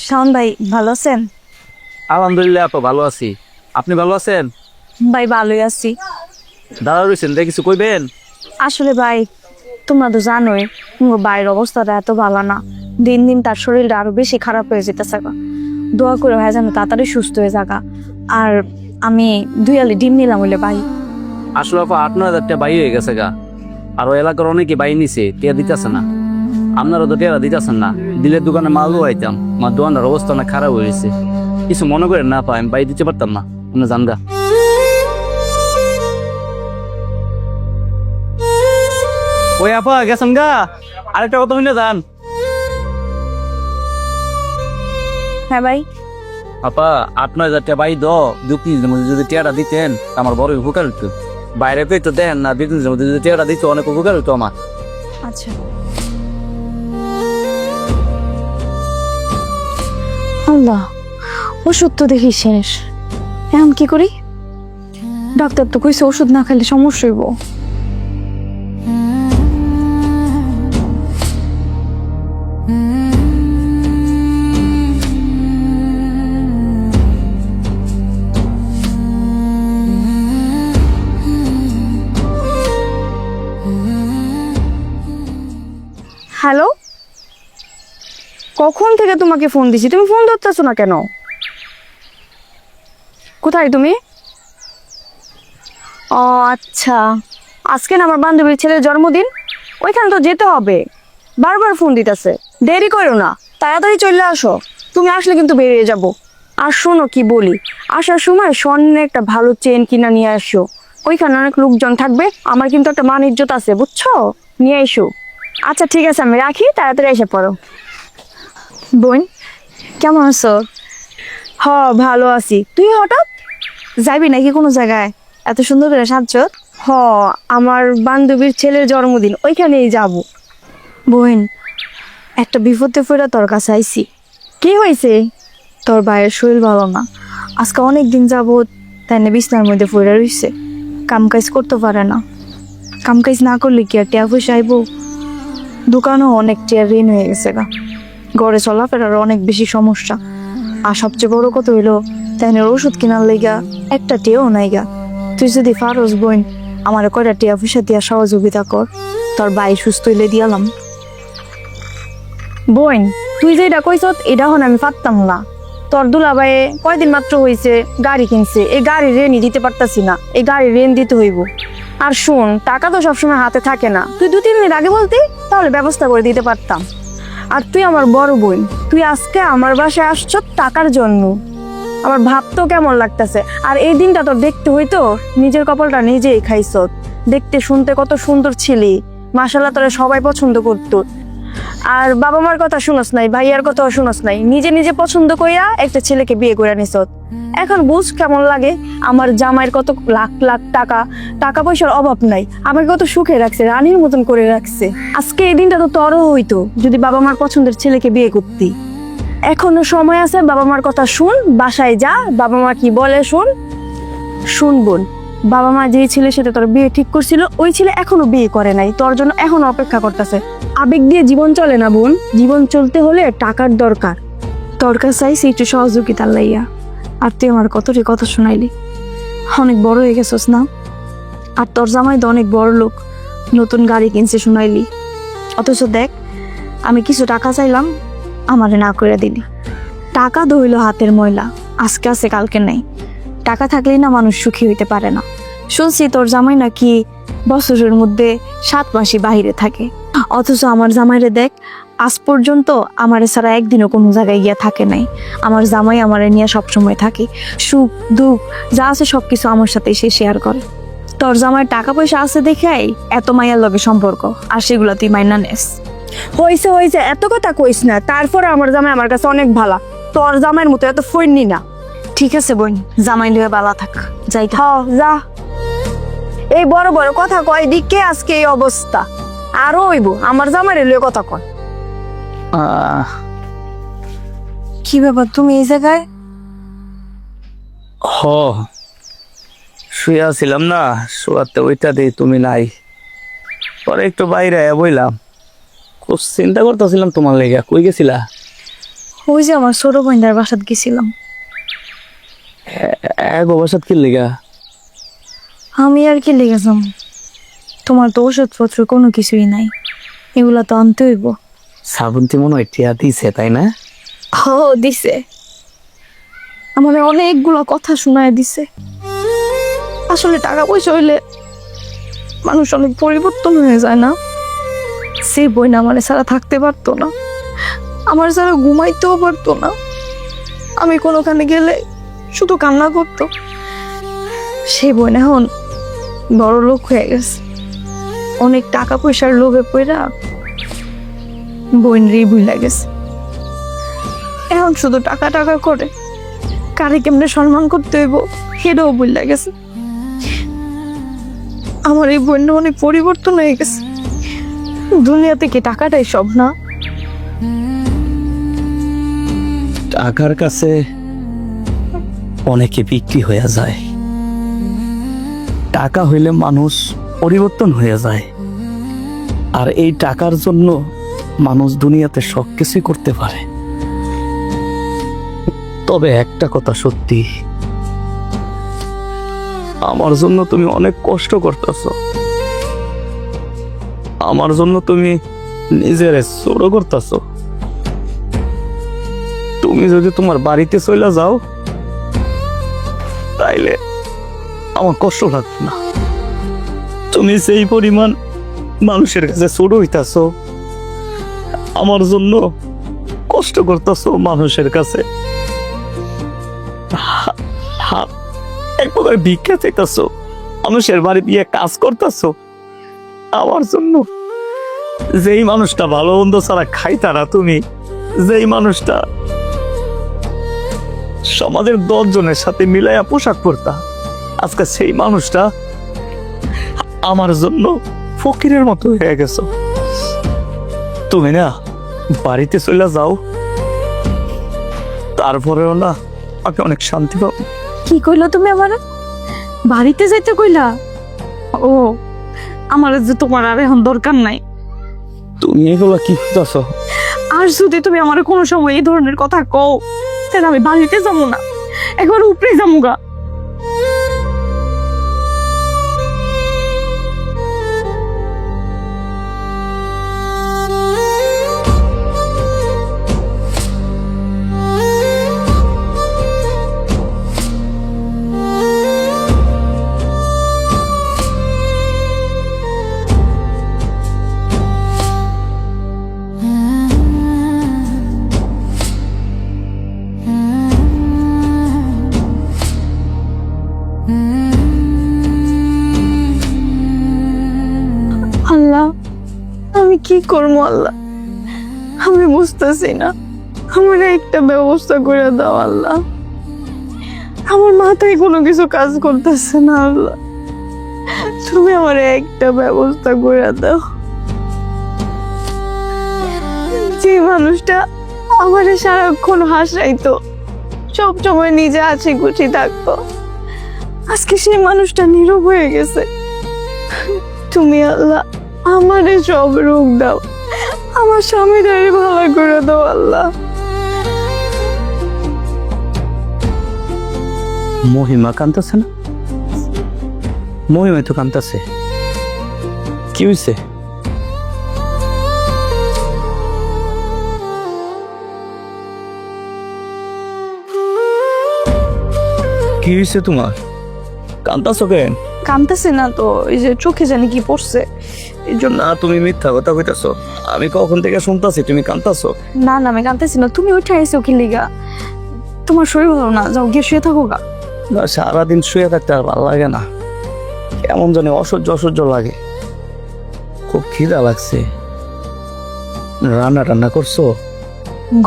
শাওন ভাই ভালো আছেন? আলহামদুলিল্লাহ আপা ভালো আছি। আপনি ভালো আছেন? ভাই ভালোই আছি। দাঁড়া রয়েছেন, দেখে কিছু কইবেন? আসলে ভাই তোমরা তো জানোই তোমার ভাইয়ের অবস্থাটা এত ভালো না। দিন দিন তার শরীরটা আরো বেশি খারাপ হয়ে যেতেছে। দোয়া করে ভাই যেন তাড়াতাড়ি সুস্থ হয়ে যাগা। আর আমি 2 আলি ডিম নিলাম হইলে ভাই। আসলে আপা 8-9 হাজার টাকা বাই হয়ে গেছে গা। আরো এলাকার অনেকে বাই নিছে, টিয়া দিতেছে না। আপনারা তো টিয়ারা দিতেছেন না, দিলে দোকানে মালও আইতাম। আমার দোকানের অবস্থা অনেক খারাপ হয়েছে। কিছু মনে করেন না আপা, আমি বাই দিতে পারতাম না। আপনি জানগা। ওই আপা গেছেন গা, আরেকটা কথা হইনা যান। হ্যাঁ ভাই। আপা 8-9 হাজার টাকা বাই 2-3 দিনের মধ্যে যদি টিয়াটা দিতেন আমার বড় উপকার হইতো। বাইরে পেয়ে তো দেন না, 2-3 দিনের মধ্যে যদি টিয়াটা দিত অনেক উপকার হইতো আমার। আচ্ছা আল্লাহ, ওষুধ তো দেখি শেষ। এখন কি করি? ডাক্তার তো কইছে ওষুধ না খেলে সমস্যা হইব। হ্যালো, কখন থেকে তোমাকে ফোন দিছি, তুমি ফোন ধরতেছো না কেন? কোথায় তুমি? ও আচ্ছা, আজকে না আমার বান্ধবীর ছেলের জন্মদিন, ওইখানে তো যেতে হবে। বারবার ফোন দিতেছে। দেরি করো না, তাড়াতাড়ি চলে আসো। তুমি আসলে কিন্তু বেরিয়ে যাব। আর শোনো কি বলি, আসার সময় স্বর্ণের একটা ভালো চেন কিনা নিয়ে আসো। ওইখানে অনেক লোকজন থাকবে, আমার কিন্তু একটা মান ইজ্জত আছে, বুঝছো? নিয়ে এসো। আচ্ছা ঠিক আছে, আমি রাখি, তাড়াতাড়ি এসে পড়ো। বোন কেমন আছো? হ ভালো আছি। তুই হঠাৎ যাবি নাকি কোনো জায়গায়? এত সুন্দর করে সাজছ। হ, আমার বান্ধবীর ছেলের জন্মদিন, ওইখানেই যাব। বোন একটা বিপদে পড়ে তোর কাছে আইছি। কি হয়েছে? তোর ভাইয়ের শরীর ভালো না, আজকে অনেক দিন যাবত তাই না বিছনার মধ্যে পড়ে রইছে। কাম কাজ করতে পারে না। কাম কাজ না করলে কি আর টিয়া পয়সা আইব? দোকানও অনেক টিয়ার ঋণ হয়ে গেছে গা। ঘরে চলাফেরার অনেক বেশি সমস্যা। আর সবচেয়ে বড় কথা হইলো তাই ওষুধ কেনার লেগা একটা টিয়াও নাই গা। তুই যদি পারস বোন, আমার কয়টা টিয়া পয়সা দিয়া সহযোগিতা কর, তোর ভাই সুস্থ হইলে দিয়ালাম। বোন তুই যেটা কইস এটা হন আমি পারতাম না। তোর দুলাভাইয়ে কয়দিন মাত্র হয়েছে গাড়ি কিনছে, এই গাড়ির ঋণই দিতে পারতাছি না। এই গাড়ির ঋণ দিতে হইব। আর শোন, টাকা তো সবসময় হাতে থাকে না। তুই 2-3 দিন আগে বলতি, তাহলে ব্যবস্থা করে দিতে পারতাম। আর তুই আমার বড় বোন, তুই আজকে আমার বাসায় আসছ টাকার জন্য। আমার ভাবতেও কেমন লাগতেছে। আর এই দিনটা তোর দেখতে হইতো, নিজের কপালটা নিজেই খাইছ। দেখতে শুনতে কত সুন্দর ছিলি, মাশাআল্লাহ, তোরে সবাই পছন্দ করতো। আর বাবা মার কথা শুনস নাই, ভাইয়ার কথাও শুনস নাই, নিজে নিজে পছন্দ কইরা একটা ছেলেকে বিয়ে করে নিস। এখন বুঝ কেমন লাগে। আমার জামাইয়ের কত লাখ লাখ টাকা, টাকা পয়সার অভাব নাই, আমাকে কত সুখে রাখছে, রানীর মতন করে রাখছে। আজকে এই দিনটা তো তোরও হইতো যদি বাবা মার পছন্দের ছেলেকে বিয়ে করতি। এখনো সময় আছে, বাবা মার কথা শুন, বাসায় যা, বাবা মা কি বলে শুন। শুন বোন, বাবা মা যেই ছেলের সাথে তোর বিয়ে ঠিক করছিল, ওই ছেলে এখনো বিয়ে করে নাই, তোর জন্য এখনো অপেক্ষা করতেছে। আবেগ দিয়ে জীবন চলে না বোন, জীবন চলতে হলে টাকার দরকার। তোর কাছে চাইছি একটু সহযোগিতা লাইয়া। আর তুই আমার কতটি কথা শোনাইলি, অনেক বড় হয়ে গেছস না। আর তোর জামাই তো অনেক বড় লোক, নতুন গাড়ি কিনছে শোনাইলি। অথচ দেখ, আমি কিছু টাকা চাইলাম, আমারে না করে দিলি। টাকা ধইল হাতের ময়লা, আজকে আছে কালকে নেই। টাকা থাকলেই না মানুষ সুখী হইতে পারে না। শুনছি তোর জামাই নাকি বছরের মধ্যে 7 মাসই বাহিরে থাকে। অথচ আমার জামাইরে দেখ, আজ পর্যন্ত আমারে ছাড়া একদিনও কোনো জায়গায় গিয়া থাকে নাই। আমার জামাই আমারে নিয়ে সবসময় থাকে, সুখ দুঃখ যা আছে সবকিছু আমার সাথে সে শেয়ার করে। তোর জামাইয়ের টাকা পয়সা আছে দেখাই এত মায়ের লগে সম্পর্ক, আর সেগুলো তুই মাইনা নেস। হয়েছে হয়েছে, এত কথা কইস না। তারপরে আমার জামাই আমার কাছে অনেক ভালা, তোর জামাইয়ের মতো এত ফইনি না। ঠিক আছে বোন, জামাই লইয়া বালা থাক, যাই। যা। এই বড় বড় কথা কয় দিকে আজকে এই অবস্থা। আরো হইব, আমার জামাইরে লইয়া কথা কয়। কি ব্যাপার, তুমি এই জায়গায়? হ, শুয়ে ছিলাম না, শোয়াতে ওইটা দিয়ে তুমি নাই। পরে একটু বাইরে বইলাম, খুব চিন্তা করতেছিলাম তোমার লেগে। কই গেছিলা? ও ওই যে আমার ছোট বোনটার বাসাত গেছিলাম। এক অবসাদ কি লেগা? আমি আর কি লেগেছিলাম, তোমার তো ওষুধপত্র কোনো কিছুই নাই, এগুলা তো আনতে হইব। শ্রাবন্তী মনে হয় টিয়া দিছে তাই না? ও দিছে, আমার অনেকগুলো কথা শোনায় দিছে। আসলে টাকা পয়সা হইলে মানুষ অনেক পরিবর্তন হয়ে যায় না? সেই বই না আমার ছাড়া থাকতে পারতো না, আমার ছাড়া ঘুমাইতেও পারতো না। আমি কোনোখানে গেলে শুধু কান্না করতো। সেই বোন এখন বড় লোক হয়ে গেছে, অনেক টাকা পয়সার লোভে পড়া বোন রে ভুলে গেছে। এখন শুধু টাকা টাকা করে, কারে কেমনে সম্মান করতে হইব সেটাও ভুলে গেছে। আমার এই বোনটা অনেক পরিবর্তন হয়ে গেছে। দুনিয়াতে কি টাকাটাই সব না? টাকার কাছে অনেকে বিক্রি হয়ে যায়, টাকা হইলে মানুষ পরিবর্তন হয়ে যায়। আর এই টাকার জন্য মানুষ দুনিয়াতে সব কিছুই করতে পারে। তবে একটা কথা সত্যি, আমার জন্য তুমি অনেক কষ্ট করতেছো, আমার জন্য তুমি নিজের ছোট করতেছো। তুমি যদি তোমার বাড়িতে চলে যাও তাইলে আমার কষ্ট লাগবে না। তুমি সেই পরিমাণ মানুষের কাছে ছোট হইতাছো, আমার জন্য কষ্ট করতেছো মানুষের কাছে, এক প্রকার ভিক্ষা চাইতেছো, মানুষের বাড়ি দিয়ে কাজ করতেছো আমার জন্য। যেই মানুষটা ভালো মন্দ ছাড়া খাইতা না তুমি, যেই মানুষটা সমাজের 10 জনের সাথে মিলাইয়া পোশাক পরতা, আজকে সেই মানুষটা আমার জন্য ফকিরের মতো হয়ে গেছো। তুমি না বাড়িতে চলে যাও, তারপরেও না আমি অনেক শান্তি পাবো। কি কইলো তুমি আমার? বাড়িতে যাইতে কইলা? ও, আমার যে তোমার আর এখন দরকার নাই। তুমি এগুলো কি করতেছো? আর যদি তুমি আমার কোনো সময় এই ধরনের কথা কও, তাহলে আমি বাড়িতে যাবো না, একবার উপরে যাবো গা। আল্লাহ, আমি কি করবো আল্লাহ, আমি বুঝতেছি না। আমার একটা ব্যবস্থা করে দাও আল্লাহ, আমার মাথায় কোনো কিছু কাজ করতেছে না আল্লাহ, তুমি আমার একটা ব্যবস্থা করে দাও। যে মানুষটা আমারে সারাক্ষণ হাসাইতো, সব সময় নিজে আছে খুশি থাকতো, আজকে সেই মানুষটা নীরব হয়ে গেছে। তুমি আল্লাহ আমারে সব রোগ দাও, আমার স্বামীটারে ভালো করে দাও আল্লাহ। মহিমা কান্তাছে না? মহিমা তো কান্তাছে, কি হয়েছে? কি হয়েছে তোমার? কান্তাছো কেন? কামতেছে না তো, এই যে চোখে জানি কি পড়ছে এই জন্য। না তুমি মিথ্যা কথা কইতাছো, আমি কখন থেকে শুনতাছি তুমি কান্তাছো। না না, আমি কামতেছি না, তুমি উঠে আইসো কি লিগা? তোমার শরীর ভালো না, যাও গিয়ে শুয়ে থাকো গা। না সারাদিন শুয়ে থাকতে আর ভালো লাগে না, কেমন জানি অসহ্য অসহ্য লাগে। খুব খিদা লাগছে, রান্না টান্না করছো?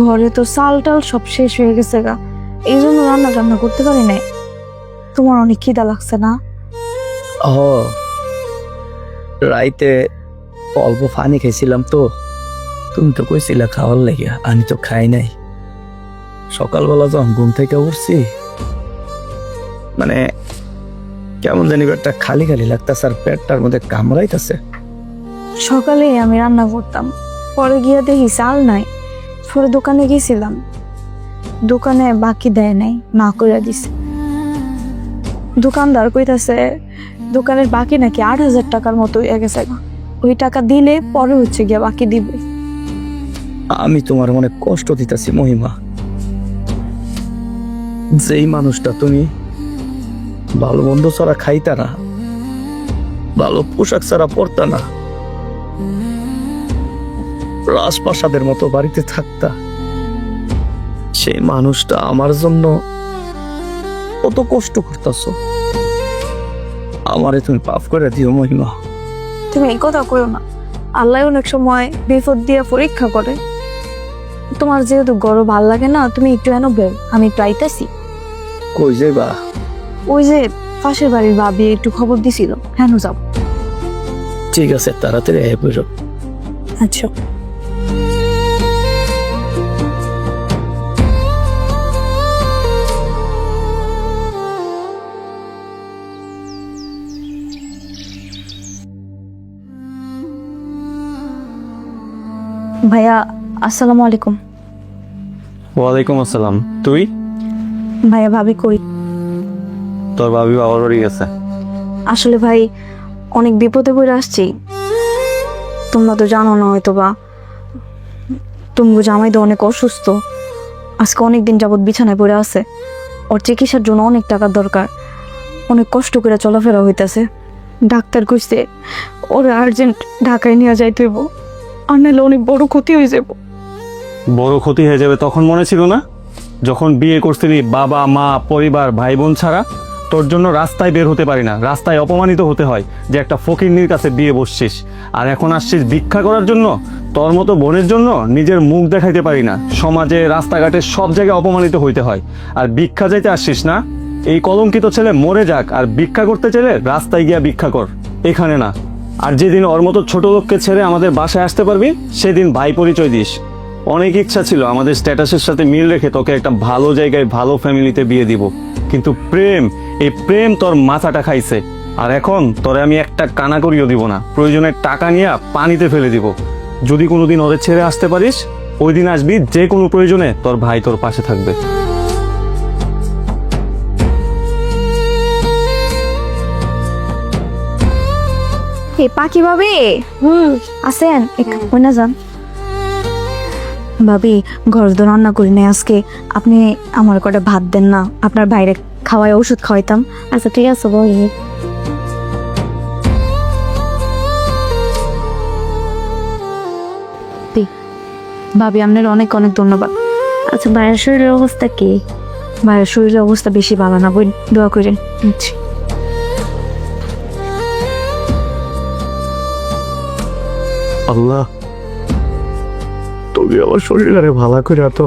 ঘরে তো চাল টাল সব শেষ হয়ে গেছে গা, এই জন্য রান্না টান্না করতে পারি নাই। তোমার অনেক খিদা লাগছে না? ও, রাইতে অল্প পানি খাইছিলাম তো, তুমি তো কইছিলা খাওয়ার লাগে, আমি তো খাই নাই। সকালবেলা যখন ঘুম থেকে উঠছি, মানে কেমন জানি একটা খালি খালি লাগতেছে, আর পেটটার মধ্যে কামড়াইতেছে। সকালে আমি রান্না করতাম, পরে গিয়ে দেখি চাল নাই, পরে দোকানে গেছিলাম, দোকানে বাকি দেয় নাই, না করে দিছে। দোকানদার কইতাছে দোকানের বাকি নাকি 8,000 টাকার মতো হয়ে গেছে। ওই টাকা দিলে পরে হচ্ছে গিয়া বাকি দিবে। আমি তোমার মনে কষ্ট দিতেছি মহিমা। যেই মানুষটা তুমি ভালো মন্দ ছাড়া খাইতা না, ভালো পোশাক ছাড়া পরতা না, রাজপ্রাসাদের মতো বাড়িতে থাকতা, সেই মানুষটা আমার জন্য কত কষ্ট করতেছ। আমারে তুমি মাফ করে দিও মহিমা। তুমি এই কথা কইও না। আল্লাহ অনেক সময় বিপদ দিয়ে পরীক্ষা করে। তোমার যেহেতু গরম ভাল লাগে না, তুমি একটু এনে বের, আমি একটু আইতাছি। কই যাইবা? ওই যে পাশের বাড়ির ভাবি একটু খবর দিছিল, হ্যাঁ যাব। ঠিক আছে, তাড়াতাড়ি আয় বুঝো। আচ্ছা। ভাইয়া আসসালামু আলাইকুম। ওয়ালাইকুম আসসালাম। তুই? ভাইয়া ভাবি কই? তোর ভাবি বাবার বাড়ি গেছে। আসলে ভাই অনেক বিপদে পড়ে আসছি। তোমরা তো জানো না হয়তো বা, তুমি জামাই তো অনেক অসুস্থ। আজকে অনেক দিন যাবৎ বিছানায় পড়ে আছে। ওর চিকিৎসার জন্য অনেক টাকার দরকার। অনেক কষ্ট করে চলাফেরা হইতেছে। ডাক্তার কইছে ওর আর্জেন্ট ঢাকায় নিয়ে যাইতে হইব, আর নাহলে অনেক বড় ক্ষতি হয়ে যাব। বড় ক্ষতি হয়ে যাবে তখন মনে ছিল না, যখন বিয়ে করছিলি বাবা মা পরিবার ভাই বোন ছাড়া তোর জন্য রাস্তায় বের হতে পারি না, রাস্তায় অপমানিত হতে হয় যে একটা ফকিন্নির কাছে বিয়ে বসছিস। আর এখন আসছিস ভিক্ষা করার জন্য। তোর মতো বোনের জন্য নিজের মুখ দেখাইতে পারি না, সমাজে রাস্তাঘাটে সব জায়গায় অপমানিত হইতে হয়। আর ভিক্ষা যাইতে আসছিস না? এই কলঙ্কিত ছেলে মরে যাক, আর ভিক্ষা করতে চাইলে রাস্তায় গিয়া ভিক্ষা কর, এখানে না। আর যেদিন ওর মতো ছোট লোককে ছেড়ে আমাদের বাসায় আসতে পারবি সেদিন ভাই পরিচয় দিস। অনেক ইচ্ছা ছিল আমাদের স্ট্যাটাসের সাথে মিল রেখে তোকে একটা ভালো জায়গায় ভালো ফ্যামিলিতে বিয়ে দিব, কিন্তু প্রেম, এই প্রেম তোর মাথাটা খাইছে। আর এখন তোরে আমি একটা কানা করিও দিব না, প্রয়োজনে টাকা নিয়ে পানিতে ফেলে দিব। যদি কোনোদিন ওদের ছেড়ে আসতে পারিস ওই দিন আসবি, যে কোনো প্রয়োজনে তোর ভাই তোর পাশে থাকবে। এ পাখি ভাবি আছেন? একটু না যান। ভাবি ঘর তো রান্না করি নাই আজকে, আপনি আমার কটা ভাত দেন না, আপনার বাইরে খাওয়ায় ওষুধ খাওয়াইতাম। আচ্ছা ঠিক আছে বই। ভাবি আপনার অনেক অনেক ধন্যবাদ। আচ্ছা ভাইয়ের শরীরের অবস্থা কি? ভাইয়ের শরীরের অবস্থা বেশি ভালো না, বই দোয়া করেন। আল্লাহ, তুমি আমার শরীরে ভালো করে তো।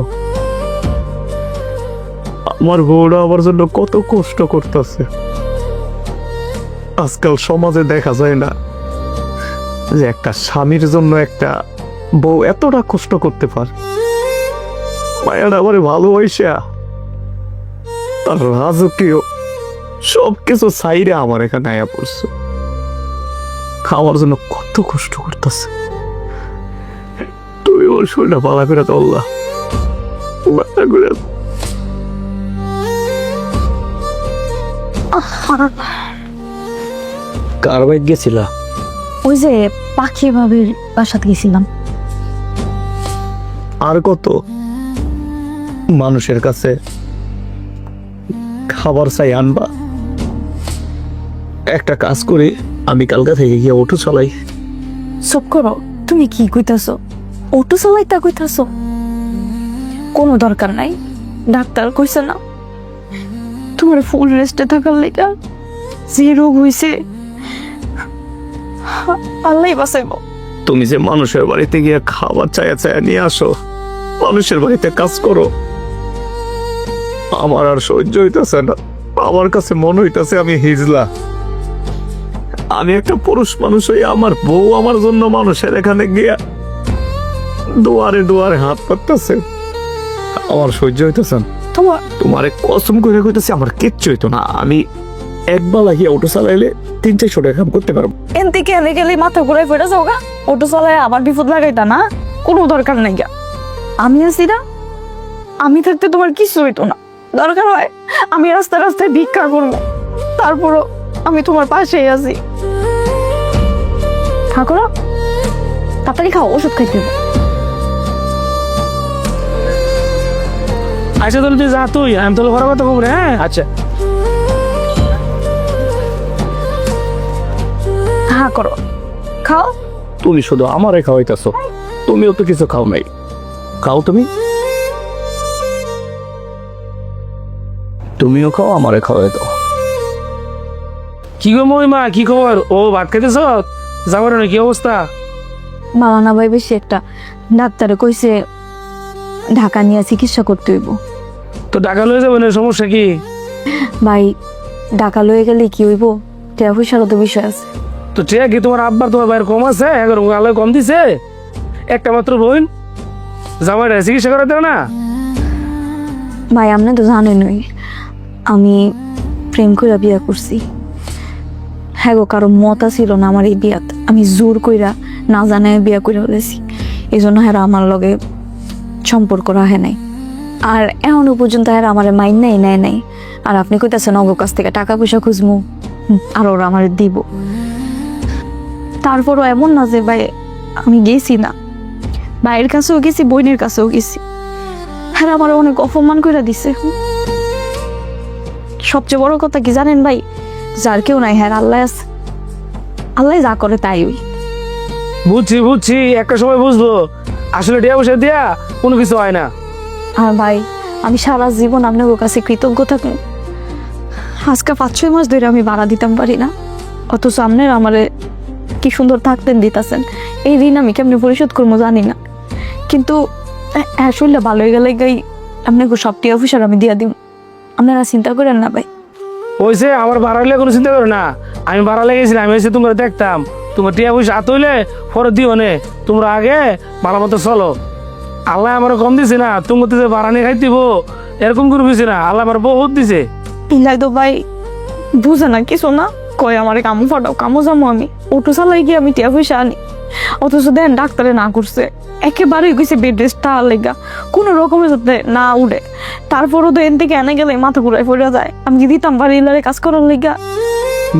আমার বউরা আমার জন্য কত কষ্ট করতেছে। আজকাল সমাজে দেখা যায় না যে একটা স্বামীর জন্য একটা বউ এতটা কষ্ট করতে পারে। মায়াটা আমার ভালোবাসা তার রাজকীয় সবকিছু সাইরে আমার এখানে আয়া পড়ছে, খাওয়ার জন্য কত কষ্ট করতেছে। তুমি ওর শরীরটা পালা করে তো আল্লাহ করে। কার বাইক গেছিলা? ওই যে পাখি ভাবির বাসাতে গেছিলাম। আর কত মানুষের কাছে খাবার চাই আনবা? একটা কাজ করি, আমি কালকা থেকে গিয়ে অটো চালাই। সব করো, তুমি কি কইতাছো? অটো চালাইতা কইতাছো? কোনো দরকার নাই, ডাক্তার কইছে না তোমার ফুল রেস্টে থাকার লেগা। যে রোগ হইছে আল্লাহ বাঁচাইব। তুমি যে মানুষের বাড়িতে গিয়ে খাবার চায়া চায়া নিয়ে আসো, মানুষের বাড়িতে কাজ করো, আমার আর সহ্য হইতেছে না। আমার কাছে মনে হইতেছে আমি হিজলা। আমি একটা পুরুষ মানুষ হই, আমার বউ আমার জন্য মানুষের এখানে গিয়া দুয়ারে দুয়ারে হাত পাততেছে, আমার সহ্য হইতেছে না। তোমারে কসম করে কইতেছি আমার কিচ্ছু হইতো না। আমি একবার লাগিয়ে অটো চালাইলে 300-400 টাকা কাম করতে পারবো। এন থেকে এনে গেলে মাথা ঘুরাই ফেটে যাও গা। অটো চালায় আবার বিপদ লাগাইতা না, কোনো দরকার নাই গা। আমি আছি না, আমি থাকতে তোমার কিছু হইতো না, দরকার হয় আমি রাস্তায় রাস্তায় ভিক্ষা করবো, তারপরও আমি তোমার পাশেই আছি। ঠাকুর তাড়াতাড়ি খাও, ওষুধ খাইতে হবে। আচ্ছা তাহলে তুই যা, তুই আমি তাহলে ঘরে কথা বলবো। হ্যাঁ আচ্ছা। হ্যাঁ করো, খাও। তুমি শুধু আমারে খাওয়াইতেছো, তুমিও তো কিছু খাও নাই। খাও তুমি, তুমিও খাও, আমারে খাওয়াই দাও। কি গো মহিমা, কি খবর? ও ভাত খাইতেছ? যাবার না, কি অবস্থা? মালানা ভাই বেশি একটা, ডাক্তারে কইছে ঢাকা নিয়ে চিকিৎসা করতে হইব। তো টাকা লয়ে যাবো না, সমস্যা কি? ভাই ঢাকা লয়ে গেলে কি হইব, টাকা পয়সারও তো বিষয় আছে। তো ঠিক কি তোমার আব্বার তোমার ভাইয়ের কম আছে? এখন আলো কম দিছে? একটা মাত্র বোন, জামাইটা চিকিৎসা করাতে না? ভাই আপনি তো জানেনই আমি প্রেম কইরা বিয়া করছি। হ্যাঁ গো, কারো মতা ছিল না আমার এই বিয়াত, আমি জোর কইরা না জানায় বিয়া কইরা হয়েছি। এই জন্য হ্যাঁ আমার লগে সম্পর্ক রাখে নাই, আর এখনো পর্যন্ত হ্যাঁ আমার মাইন নাই, নেয় নাই। আর আপনি কইতাছেন অগো কাছ থেকে টাকা পয়সা খুঁজমু, আর ওরা আমার দিব। তারপরও এমন না যে ভাই আমি গেছি না, ভাইয়ের কাছেও গেছি, বোনের কাছেও গেছি, হ্যাঁ আমার অনেক অপমান করে দিছে। সবচেয়ে বড় কথা কি জানেন ভাই, যার কেউ নাই হ্যাঁ আল্লাহ আছে, আল্লাহ যা করে তাই ওই। বুঝছি বুঝছি, একটা সময় বুঝবো আসলে টিয়া পয়সা দিয়া কোনো কিছু হয় না। আর ভাই আমি সারা জীবন আপনার কাছে কৃতজ্ঞ থাকি। আজকে 5-6 মাস ধরে আমি ভাড়া দিতাম পারি না, অথচ আপনার আমারে কি সুন্দর থাকতেন দিতেছেন। এই ঋণ আমি কেমনি পরিশোধ করবো জানি না, কিন্তু আসলে ভালো হয়ে গেলে গাই আপনাকে সব টিয়া অফিসার আমি দিয়া দিব, আপনারা চিন্তা করেন না ভাই। ওইসে আমার ভাড়া হইলে কোনো চিন্তা করো না, আমি ভাড়া লেগেছিলাম, আমি এসে তোমরা দেখতাম, তোমার টিয়া পয়সা হাত হইলে পরে দিও নে, তোমরা আগে ভালো মতো চলো। আল্লাহ আমার কম দিছে না, তোমার যে ভাড়া নিয়ে খাই দিব এরকম করে বুঝছি না, আল্লাহ আমার বহুত দিছে। ইলাই তো ভাই বুঝে না কিছু না, কয় আমার কামু ফাটাও, কামু যাবো আমি অটো চালাই গিয়ে আমি টিয়া পয়সা আনি, অথচ দেন ডাক্তারে না করছে, একেবারেই গেছে বেড রেস্ট টাওয়ার লেগা, কোনো রকমের যাতে না উঠে। তারপরও তো এন থেকে এনে গেলে মাথা ঘুরায় পড়ে যায়, আমি কি দিতাম বাড়ি ইলারে কাজ করার লেগা?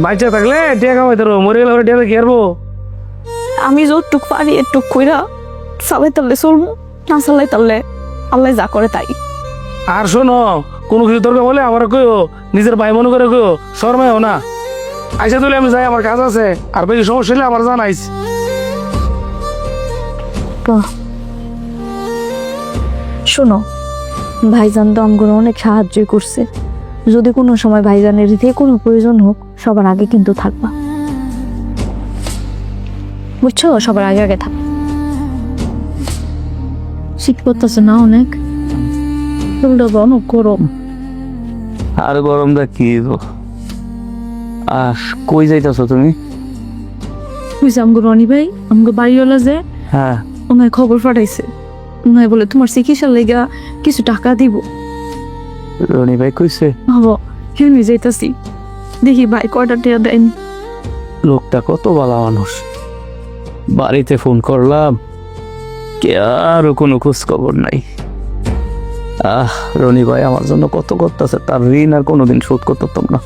বাচ্চা থাকলে টিয়া কামাইতে রো, মরে গেলে টিয়া কি হারবো? আমি যতটুক পারি একটুক কইরা চালাই তাহলে চলবো, না চালাই তাহলে আল্লাহ যা করে তাই। আর শোনো, কোনো কিছু দরকার হলে আমার কইও, নিজের ভাই মনে করে কইও, শর্মাও না। আইসা তুলে আমি যাই, আমার কাজ আছে, আর বেশি সমস্যা হলে আমার জানাইস। শোনো, ভাইজান তো আমগুলো অনেক সাহায্য করছে, যদি কোনো সময় ভাইজানের যে কোনো প্রয়োজন হোক সবার আগে কিন্তু থাকবা, বুঝছো? সবার আগে আগে থাক। শীত করতেছে না অনেক, অনেক গরম। আর গরমটা কি গো? আহ, কই যাইতাছো তুমি? বুঝছি আমগো রনি ভাই, আমগো বাড়িওয়ালা যে হ্যাঁ, ওনার খবর পাঠাইছে, ওনার বলে তোমার চিকিৎসার লেগা কিছু টাকা দিব। রনি ভাই কইছে? ভাবো হেমি যাইতাছি, দেখি ভাই কয়টা টাকা দেন। লোকটা কত ভালো মানুষ, বাড়িতে ফোন করলাম, কে আরো কোনো খোঁজ খবর নাই। রনি ভাই আমার জন্য কত করতেছে, তার ঋণ আর কোনোদিন শোধ করতে পারতাম না।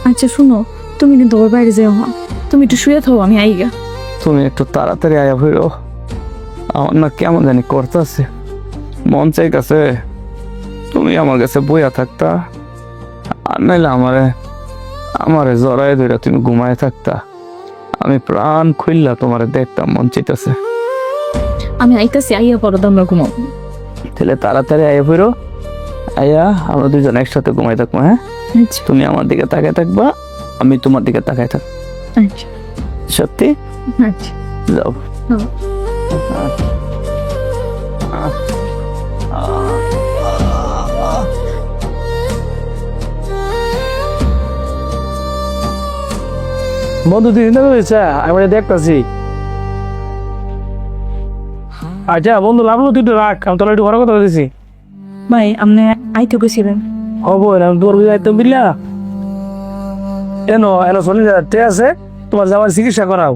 আচ্ছা শুনো, তুমি কিন্তু ওর বাইরে যেও না, তুমি একটু শুয়ে থাকো, আমি আইগা। তুমি একটু তাড়াতাড়ি আয়া হইল, আমার না কেমন জানি করতেছে, মন চাইতেছে তুমি আমার কাছে বইয়া থাকতা, আর নাইলে আমারে জড়াই ধরে তুমি ঘুমায় থাকতা, আমি প্রাণ খুললা তোমারে দেখতাম, মন চাইতেছে। আমি আইতাছি, আইয়া পরে আমরা ঘুমাবো। তাহলে তাড়াতাড়ি আয়া ফিরো, আয়া আমরা দুজন একসাথে ঘুমাই থাকবো। হ্যাঁ, আচ্ছা তুমি আমার দিকে তাকায় থাকবা, আমি তোমার দিকে তাকায় থাকবো। আচ্ছা সত্যি? আচ্ছা। যাও। বন্ধু তুই চিন্তা করেছে, আমি দেখতেছি। আচ্ছা বন্ধু, লাভলো তুই একটু রাখ, আমি তোর একটু ঘরে কথা বলতেছি। ভাই আপনি আইতে গেছিলেন? হবো আমি তোর বুঝে একদম বিল্লা এনো এনো 40,000 টাকা আছে, তোমার যাওয়ার চিকিৎসা করাও,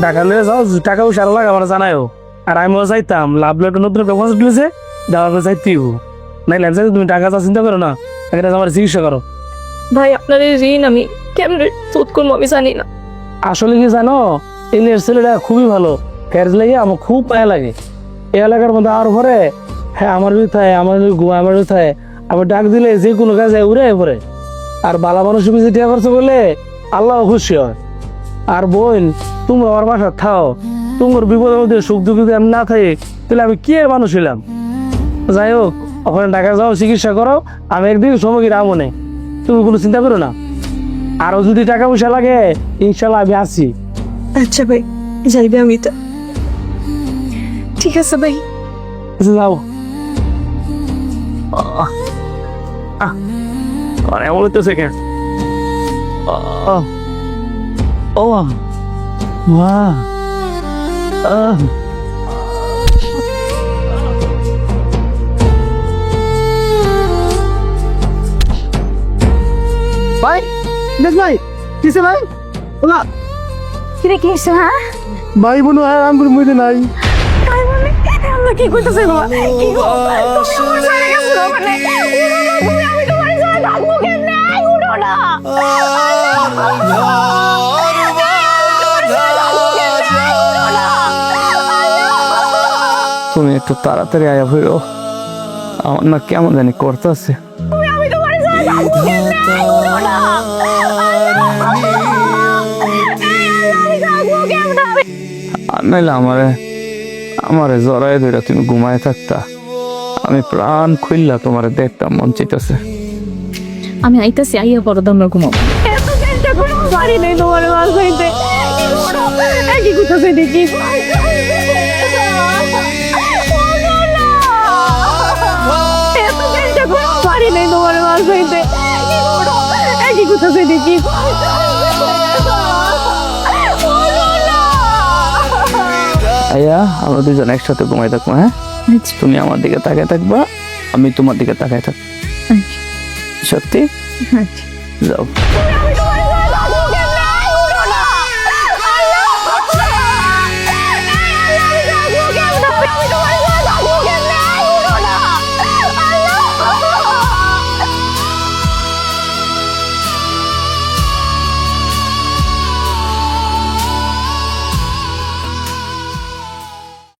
টাকা নিয়ে যাও, টাকা পয়সা আরো লাগে আমার জানায়ও। আর আমিও যাইতাম, লাভ একটা নতুন ব্যবস্থা তুলেছে, দেওয়ার পর যাইতেই। নাই ল্যান্সার তুমি টাকা চা চিন্তা করো না, একটা আমার চিকিৎসা করো। ভাই আপনার এই ঋণ আমি কেমনে শোধ করবো আমি জানি না। আসলে কি জানো, এলের ছেলেটা খুবই ভালো, ফেরজ লাগে আমার খুব মায়া লাগে। এই এলাকার মধ্যে আর পরে হ্যাঁ আমার বিথায় আমার আমার বিথায় আবার ডাক দিলে যে কোনো কাজে উড়ে পড়ে। আর বালা মানুষ বেশি টিয়া খরচ করলে আল্লাহ খুশি হয়। আর বোন তুমি আমার বাসা থাও, তোমার বিপদের মধ্যে সুখ দুঃখ যদি আমি না থাকি তাহলে আমি কি আর মানুষ হইলাম। যাই হোক ওখানে ঢাকা যাও, চিকিৎসা করো, আমি একদিন সময় কি রামনে, তুমি কোনো চিন্তা করো না। আরো যদি টাকা পয়সা লাগে ইনশাল্লাহ আমি আছি। আচ্ছা ভাই যাইবে আমি তো, ঠিক আছে ভাই। আচ্ছা, যাও। আরে বলতেছে কেন? ও মা ভাই দেখ ভাই কিসে ভাই? ওলা কিরে কি হইছে? হ্যাঁ ভাই বোন আর আঙ্গুর মধ্যে নাই। তাই বলে আমরা কি কইতাছে গো? কি গো তুমি আমার সাথে গেছো না মানে উড়ো না তুমি, আমি তোমার সাথে থাকবো কেমনে? আই উড়ো না। তুমি একটু তাড়াতাড়ি আয়া হইল, আমার না কেমন জানি করতেছে। আমি তোমার সাথে থাকবো কেমনে? আই উড়ো না। আমি থাকবো কেমনে? আর নাইলে আমারে জড়াই ধরে তুমি ঘুমায় থাকতা, আমি প্রাণ খুললা তোমারে দেখতাম, মন চাইতেছে। আমি আইতাছি, আইয়া পর আমরা ঘুমাবো। এত চেষ্টা করে পারি নাই তোমার বাসাইতে। কি কইতাছে দেখি? এত চেষ্টা করে পারি নাই তোমার বাসাইতে। কি কইতাছে দেখি? আইয়া আমরা দুজন একসাথে ঘুমাই থাকবো, হ্যাঁ? তুমি আমার দিকে তাকায় থাকবা, আমি তোমার দিকে তাকায় থাকবো। সত্যি? যাও। আমি